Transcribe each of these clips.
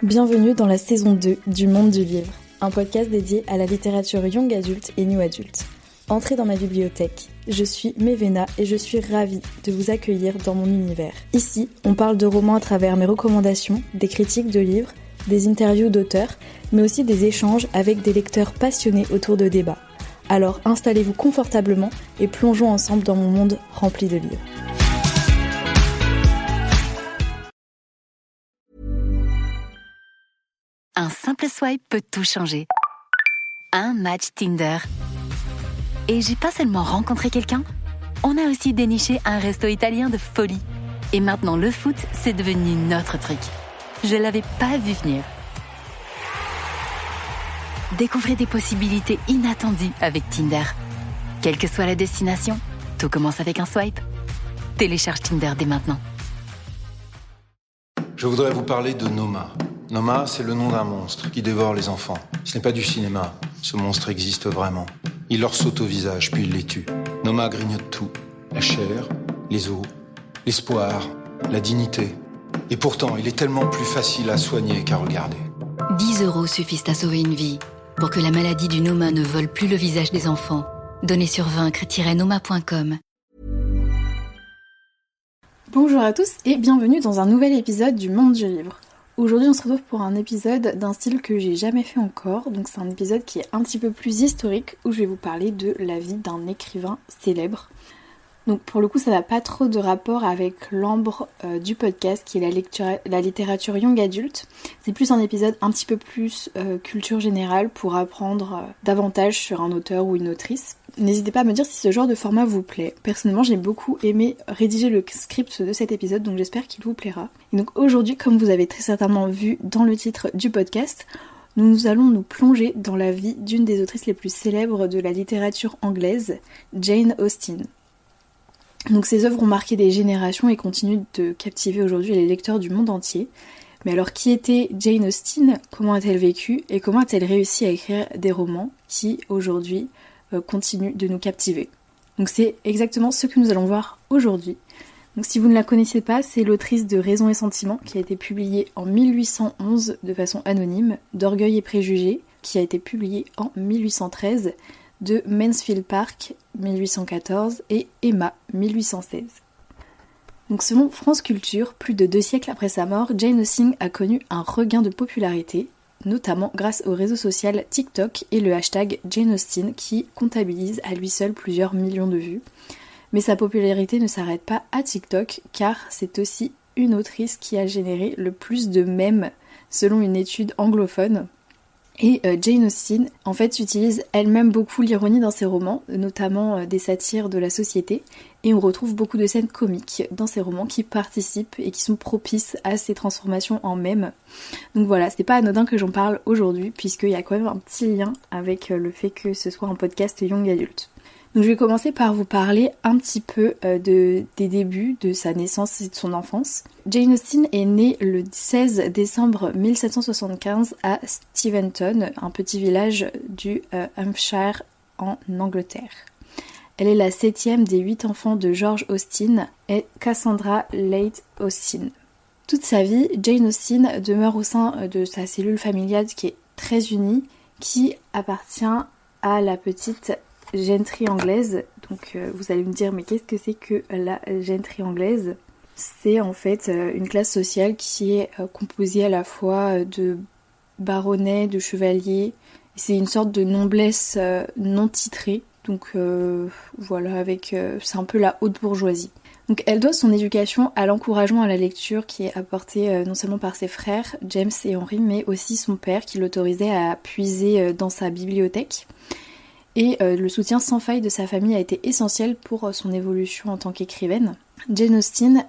Bienvenue dans la saison 2 du Monde du Livre, un podcast dédié à la littérature young adulte et new adulte. Entrez dans ma bibliothèque, je suis Mévéna et je suis ravie de vous accueillir dans mon univers. Ici, on parle de romans à travers mes recommandations, des critiques de livres, des interviews d'auteurs, mais aussi des échanges avec des lecteurs passionnés autour de débats. Alors installez-vous confortablement et plongeons ensemble dans mon monde rempli de livres. Un simple swipe peut tout changer. Un match Tinder. Et j'ai pas seulement rencontré quelqu'un, on a aussi déniché un resto italien de folie. Et maintenant le foot, c'est devenu notre truc. Je l'avais pas vu venir. Découvrez des possibilités inattendues avec Tinder. Quelle que soit la destination, tout commence avec un swipe. Télécharge Tinder dès maintenant. Je voudrais vous parler de Noma. Noma, c'est le nom d'un monstre qui dévore les enfants. Ce n'est pas du cinéma. Ce monstre existe vraiment. Il leur saute au visage, puis il les tue. Noma grignote tout. La chair, les os, l'espoir, la dignité. Et pourtant, il est tellement plus facile à soigner qu'à regarder. 10 € suffisent à sauver une vie. Pour que la maladie du Noma ne vole plus le visage des enfants. Donnez sur vaincre-noma.com. Bonjour à tous et bienvenue dans un nouvel épisode du Monde du Livre. Aujourd'hui on se retrouve pour un épisode d'un style que j'ai jamais fait encore, donc c'est un épisode qui est un petit peu plus historique où je vais vous parler de la vie d'un écrivain célèbre. Donc pour le coup ça n'a pas trop de rapport avec l'ambre du podcast qui est la littérature young adulte. C'est plus un épisode un petit peu plus culture générale pour apprendre davantage sur un auteur ou une autrice. N'hésitez pas à me dire si ce genre de format vous plaît. Personnellement j'ai beaucoup aimé rédiger le script de cet épisode donc j'espère qu'il vous plaira. Et donc aujourd'hui comme vous avez très certainement vu dans le titre du podcast, nous allons nous plonger dans la vie d'une des autrices les plus célèbres de la littérature anglaise, Jane Austen. Donc ces œuvres ont marqué des générations et continuent de captiver aujourd'hui les lecteurs du monde entier. Mais alors qui était Jane Austen ? Comment a-t-elle vécu ? Et comment a-t-elle réussi à écrire des romans qui aujourd'hui continuent de nous captiver ? Donc c'est exactement ce que nous allons voir aujourd'hui. Donc si vous ne la connaissez pas, c'est l'autrice de Raison et Sentiment qui a été publiée en 1811 de façon anonyme, d'Orgueil et Préjugés qui a été publiée en 1813, de Mansfield Park 1814 et Emma 1816. Donc selon France Culture, plus de 2 siècles après sa mort, Jane Austen a connu un regain de popularité, notamment grâce au réseau social TikTok et le hashtag Jane Austen qui comptabilise à lui seul plusieurs millions de vues. Mais sa popularité ne s'arrête pas à TikTok car c'est aussi une autrice qui a généré le plus de mèmes selon une étude anglophone. Et Jane Austen, en fait, utilise elle-même beaucoup l'ironie dans ses romans, notamment des satires de la société, et on retrouve beaucoup de scènes comiques dans ses romans qui participent et qui sont propices à ces transformations en mèmes. Donc voilà, c'est pas anodin que j'en parle aujourd'hui, puisqu'il y a quand même un petit lien avec le fait que ce soit un podcast young adulte. Donc je vais commencer par vous parler un petit peu des débuts de sa naissance et de son enfance. Jane Austen est née le 16 décembre 1775 à Steventon, un petit village du Hampshire en Angleterre. Elle est la 7e des 8 enfants de George Austen et Cassandra Leigh Austen. Toute sa vie, Jane Austen demeure au sein de sa cellule familiale qui est très unie, qui appartient à la petite gentry anglaise. Donc vous allez me dire mais qu'est-ce que c'est que la gentry anglaise ? C'est en fait une classe sociale qui est composée à la fois de baronnets, de chevaliers. C'est une sorte de noblesse non titrée. Donc voilà, c'est un peu la haute bourgeoisie. Donc elle doit son éducation à l'encouragement à la lecture qui est apporté non seulement par ses frères, James et Henry, mais aussi son père qui l'autorisait à puiser dans sa bibliothèque. Et le soutien sans faille de sa famille a été essentiel pour son évolution en tant qu'écrivaine. Jane Austen,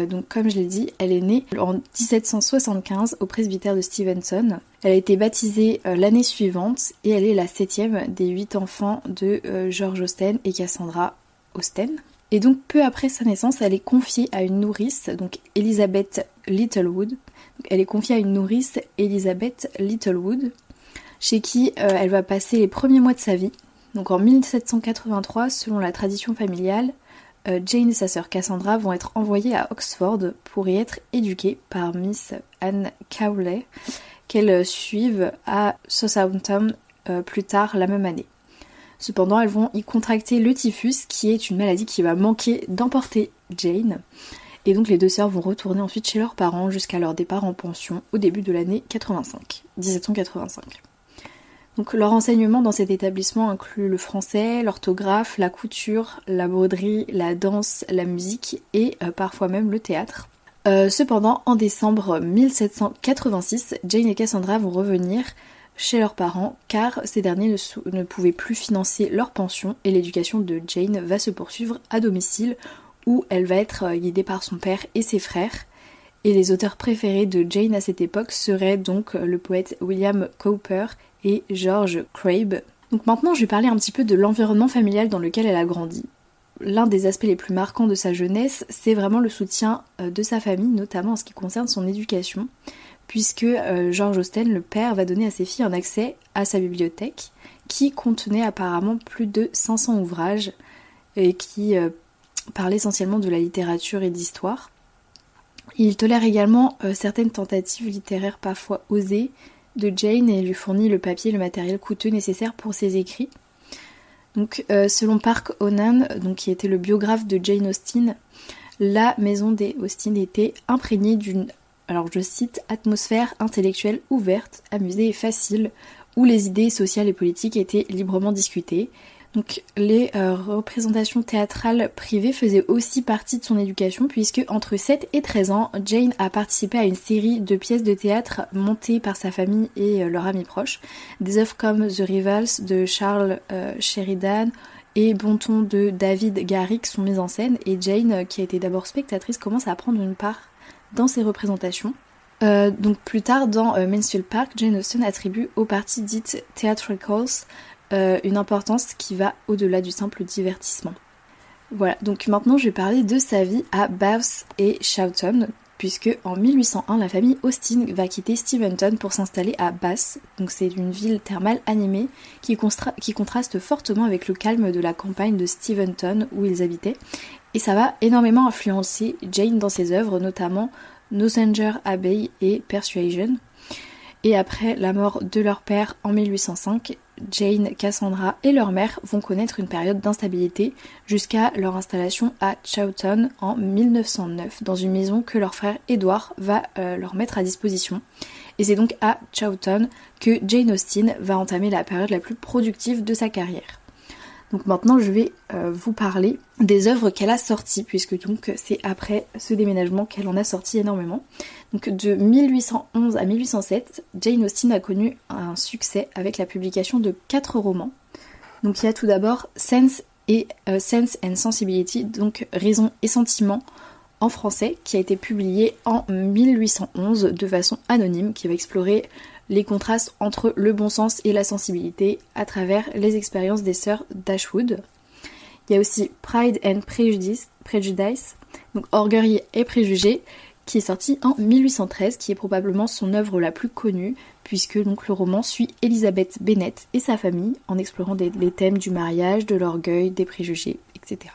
donc comme je l'ai dit, elle est née en 1775 au presbytère de Steventon. Elle a été baptisée l'année suivante et elle est la 7e des 8 enfants de George Austen et Cassandra Austen. Et donc peu après sa naissance, elle est confiée à une nourrice, donc Elizabeth Littlewood. Donc, elle est confiée à une nourrice, Elizabeth Littlewood, chez qui elle va passer les premiers mois de sa vie. Donc en 1783, selon la tradition familiale, Jane et sa sœur Cassandra vont être envoyées à Oxford pour y être éduquées par Miss Anne Cowley, qu'elles suivent à Southampton plus tard la même année. Cependant, elles vont y contracter le typhus, qui est une maladie qui va manquer d'emporter Jane. Et donc les deux sœurs vont retourner ensuite chez leurs parents jusqu'à leur départ en pension au début de l'année 1785. Donc leur enseignement dans cet établissement inclut le français, l'orthographe, la couture, la broderie, la danse, la musique et parfois même le théâtre. Cependant, en décembre 1786, Jane et Cassandra vont revenir chez leurs parents car ces derniers ne pouvaient plus financer leur pension et l'éducation de Jane va se poursuivre à domicile où elle va être guidée par son père et ses frères. Et les auteurs préférés de Jane à cette époque seraient donc le poète William Cowper et George Crabbe. Donc maintenant je vais parler un petit peu de l'environnement familial dans lequel elle a grandi. L'un des aspects les plus marquants de sa jeunesse, c'est vraiment le soutien de sa famille, notamment en ce qui concerne son éducation, puisque George Austen, le père, va donner à ses filles un accès à sa bibliothèque, qui contenait apparemment plus de 500 ouvrages, et qui parlait essentiellement de la littérature et d'histoire. Il tolère également certaines tentatives littéraires parfois osées de Jane et lui fournit le papier et le matériel coûteux nécessaires pour ses écrits. Donc, selon Park Onan, qui était le biographe de Jane Austen, la maison des Austen était imprégnée d'une, alors je cite, atmosphère intellectuelle ouverte, amusée et facile, où les idées sociales et politiques étaient librement discutées. Donc les représentations théâtrales privées faisaient aussi partie de son éducation puisque entre 7 et 13 ans, Jane a participé à une série de pièces de théâtre montées par sa famille et leurs amis proches. Des œuvres comme The Rivals de Charles Sheridan et Bonton de David Garrick sont mises en scène et Jane, qui a été d'abord spectatrice, commence à prendre une part dans ces représentations. Donc plus tard dans Mansfield Park, Jane Austen attribue aux parties dites theatricals une importance qui va au-delà du simple divertissement. Voilà, donc maintenant je vais parler de sa vie à Bath et Chawton, puisque en 1801 la famille Austen va quitter Steventon pour s'installer à Bath, donc c'est une ville thermale animée qui contraste fortement avec le calme de la campagne de Steventon où ils habitaient, et ça va énormément influencer Jane dans ses œuvres, notamment Northanger Abbey et Persuasion. Et après la mort de leur père en 1805, Jane, Cassandra et leur mère vont connaître une période d'instabilité jusqu'à leur installation à Chawton en 1909 dans une maison que leur frère Edward va leur mettre à disposition. Et c'est donc à Chawton que Jane Austen va entamer la période la plus productive de sa carrière. Donc maintenant je vais vous parler des œuvres qu'elle a sorties, puisque donc c'est après ce déménagement qu'elle en a sorti énormément. Donc de 1811 à 1807, Jane Austen a connu un succès avec la publication de 4 romans. Donc il y a tout d'abord Sense and Sensibility, donc Raison et Sentiment en français, qui a été publié en 1811 de façon anonyme, qui va explorer les contrastes entre le bon sens et la sensibilité à travers les expériences des sœurs Dashwood. Il y a aussi Pride and Prejudice, donc Orgueil et Préjugés, qui est sorti en 1813, qui est probablement son œuvre la plus connue, puisque donc le roman suit Elizabeth Bennet et sa famille en explorant les thèmes du mariage, de l'orgueil, des préjugés, etc.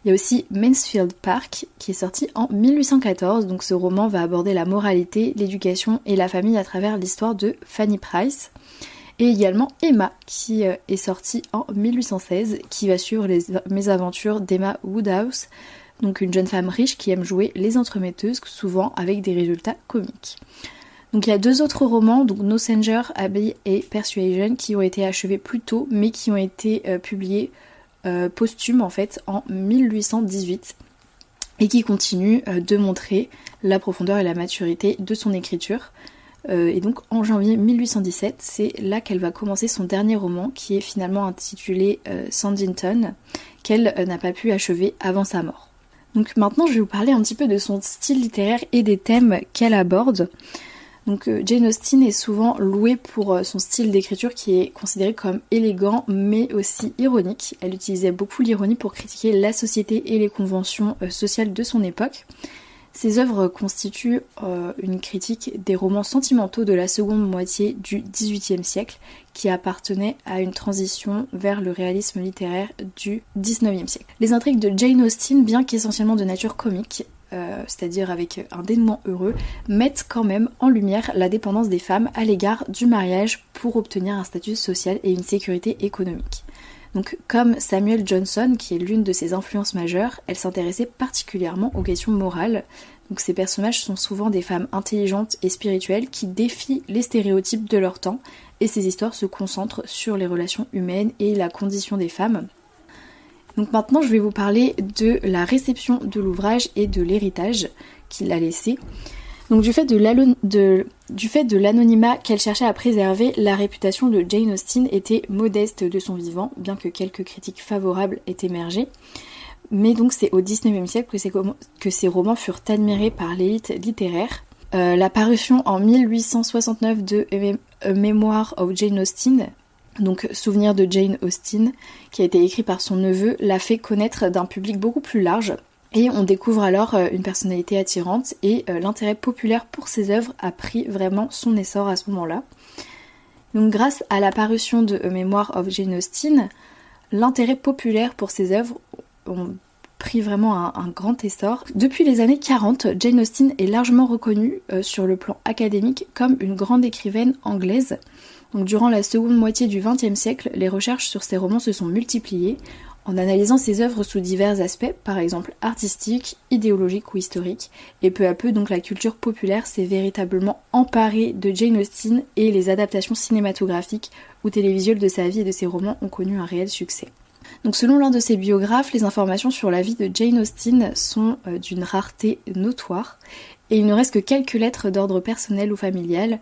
Il y a aussi Mansfield Park qui est sorti en 1814, donc ce roman va aborder la moralité, l'éducation et la famille à travers l'histoire de Fanny Price. Et également Emma qui est sorti en 1816, qui va suivre les mésaventures d'Emma Woodhouse, donc une jeune femme riche qui aime jouer les entremetteuses, souvent avec des résultats comiques. Donc il y a 2 autres romans, donc Northanger Abbey et Persuasion, qui ont été achevés plus tôt, mais qui ont été publiés posthume en fait en 1818 et qui continue de montrer la profondeur et la maturité de son écriture. Et donc en janvier 1817, c'est là qu'elle va commencer son dernier roman qui est finalement intitulé Sandington, qu'elle n'a pas pu achever avant sa mort. Donc maintenant je vais vous parler un petit peu de son style littéraire et des thèmes qu'elle aborde. Donc Jane Austen est souvent louée pour son style d'écriture qui est considéré comme élégant mais aussi ironique. Elle utilisait beaucoup l'ironie pour critiquer la société et les conventions sociales de son époque. Ces œuvres constituent une critique des romans sentimentaux de la seconde moitié du XVIIIe siècle qui appartenaient à une transition vers le réalisme littéraire du XIXe siècle. Les intrigues de Jane Austen, bien qu'essentiellement de nature comique, c'est-à-dire avec un dénouement heureux, mettent quand même en lumière la dépendance des femmes à l'égard du mariage pour obtenir un statut social et une sécurité économique. Donc comme Samuel Johnson, qui est l'une de ses influences majeures, elle s'intéressait particulièrement aux questions morales. Donc ces personnages sont souvent des femmes intelligentes et spirituelles qui défient les stéréotypes de leur temps, et ces histoires se concentrent sur les relations humaines et la condition des femmes. Donc maintenant je vais vous parler de la réception de l'ouvrage et de l'héritage qu'il a laissé. Donc du fait de l'anonymat qu'elle cherchait à préserver, la réputation de Jane Austen était modeste de son vivant, bien que quelques critiques favorables aient émergé. Mais donc c'est au XIXe siècle que ces romans furent admirés par l'élite littéraire. La parution en 1869 de A Memoir of Jane Austen, donc Souvenir de Jane Austen, qui a été écrit par son neveu, l'a fait connaître d'un public beaucoup plus large. Et on découvre alors une personnalité attirante et l'intérêt populaire pour ses œuvres a pris vraiment son essor à ce moment-là. Donc grâce à la parution de A Memoir of Jane Austen, l'intérêt populaire pour ses œuvres ont pris vraiment un grand essor. Depuis les années 40, Jane Austen est largement reconnue sur le plan académique comme une grande écrivaine anglaise. Donc durant la seconde moitié du XXe siècle, les recherches sur ses romans se sont multipliées, en analysant ses œuvres sous divers aspects, par exemple artistiques, idéologiques ou historiques, et peu à peu donc la culture populaire s'est véritablement emparée de Jane Austen et les adaptations cinématographiques ou télévisuelles de sa vie et de ses romans ont connu un réel succès. Donc selon l'un de ses biographes, les informations sur la vie de Jane Austen sont d'une rareté notoire, et il ne reste que quelques lettres d'ordre personnel ou familial.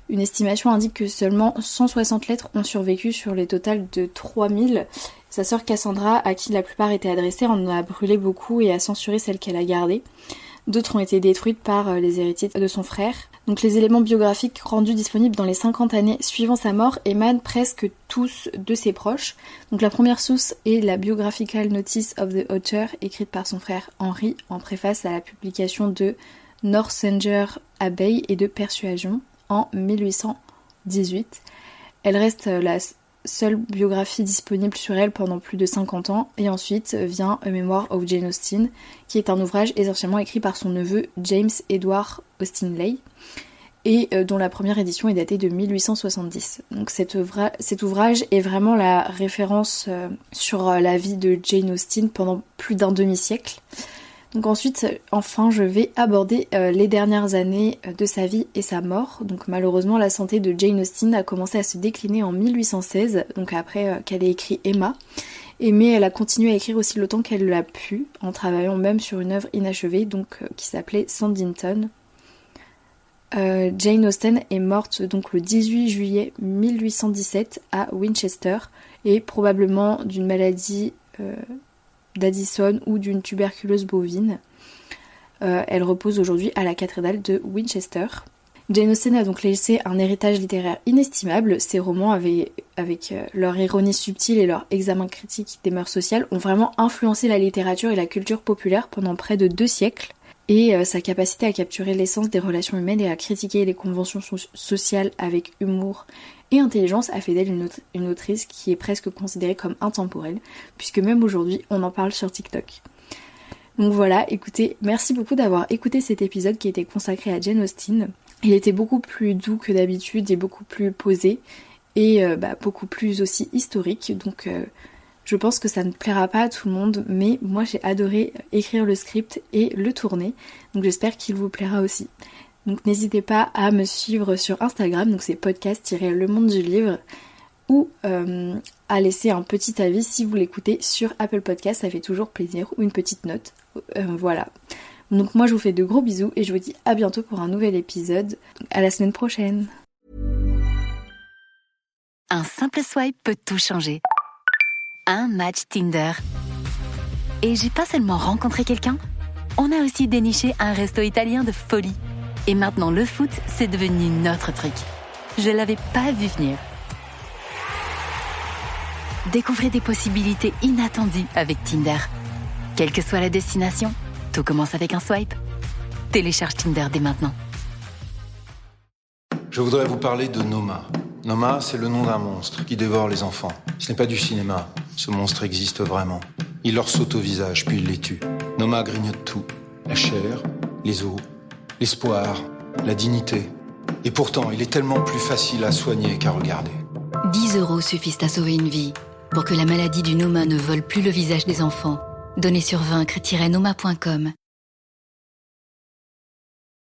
Une estimation indique que seulement 160 lettres ont survécu sur les totales de 3000. Sa sœur Cassandra, à qui la plupart étaient adressées, en a brûlé beaucoup et a censuré celles qu'elle a gardées. D'autres ont été détruites par les héritiers de son frère. Donc les éléments biographiques rendus disponibles dans les 50 années suivant sa mort émanent presque tous de ses proches. Donc la première source est la Biographical Notice of the Author, écrite par son frère Henry en préface à la publication de Northanger Abbey et de Persuasion en 1818. Elle reste la seule biographie disponible sur elle pendant plus de 50 ans, et ensuite vient A Memoir of Jane Austen, qui est un ouvrage essentiellement écrit par son neveu James Edward Austen-Leigh, et dont la première édition est datée de 1870. Donc cet ouvrage est vraiment la référence sur la vie de Jane Austen pendant plus d'un demi-siècle. Donc ensuite, enfin, je vais aborder les dernières années de sa vie et sa mort. Donc malheureusement, la santé de Jane Austen a commencé à se décliner en 1816, donc après qu'elle ait écrit Emma. Mais elle a continué à écrire aussi longtemps qu'elle l'a pu, en travaillant même sur une œuvre inachevée, donc qui s'appelait Sandington. Jane Austen est morte donc le 18 juillet 1817 à Winchester, et probablement d'une maladie d'Addison ou d'une tuberculose bovine. Elle repose aujourd'hui à la cathédrale de Winchester. Jane Austen a donc laissé un héritage littéraire inestimable. Ses romans, avec leur ironie subtile et leur examen critique des mœurs sociales, ont vraiment influencé la littérature et la culture populaire pendant près de 2 siècles. Et sa capacité à capturer l'essence des relations humaines et à critiquer les conventions sociales avec humour et intelligence a fait d'elle une autrice qui est presque considérée comme intemporelle, puisque même aujourd'hui on en parle sur TikTok. Donc voilà, écoutez, merci beaucoup d'avoir écouté cet épisode qui était consacré à Jane Austen. Il était beaucoup plus doux que d'habitude et beaucoup plus posé, et beaucoup plus aussi historique, donc je pense que ça ne plaira pas à tout le monde, mais moi j'ai adoré écrire le script et le tourner, donc j'espère qu'il vous plaira aussi. Donc n'hésitez pas à me suivre sur Instagram, donc c'est podcast-le monde du livre, ou à laisser un petit avis si vous l'écoutez sur Apple Podcast, ça fait toujours plaisir, ou une petite note, voilà. Donc moi je vous fais de gros bisous et je vous dis à bientôt pour un nouvel épisode, à la semaine prochaine. Un simple swipe peut tout changer. Un match Tinder. Et j'ai pas seulement rencontré quelqu'un, on a aussi déniché un resto italien de folie. Et maintenant le foot, c'est devenu notre truc. Je l'avais pas vu venir. Découvrez des possibilités inattendues avec Tinder. Quelle que soit la destination, tout commence avec un swipe. Télécharge Tinder dès maintenant. Je voudrais vous parler de Noma. Noma, c'est le nom d'un monstre qui dévore les enfants. Ce n'est pas du cinéma, ce monstre existe vraiment. Il leur saute au visage, puis il les tue. Noma grignote tout. La chair, les os, l'espoir, la dignité. Et pourtant, il est tellement plus facile à soigner qu'à regarder. 10 € suffisent à sauver une vie. Pour que la maladie du Noma ne vole plus le visage des enfants, donnez sur vaincre-noma.com.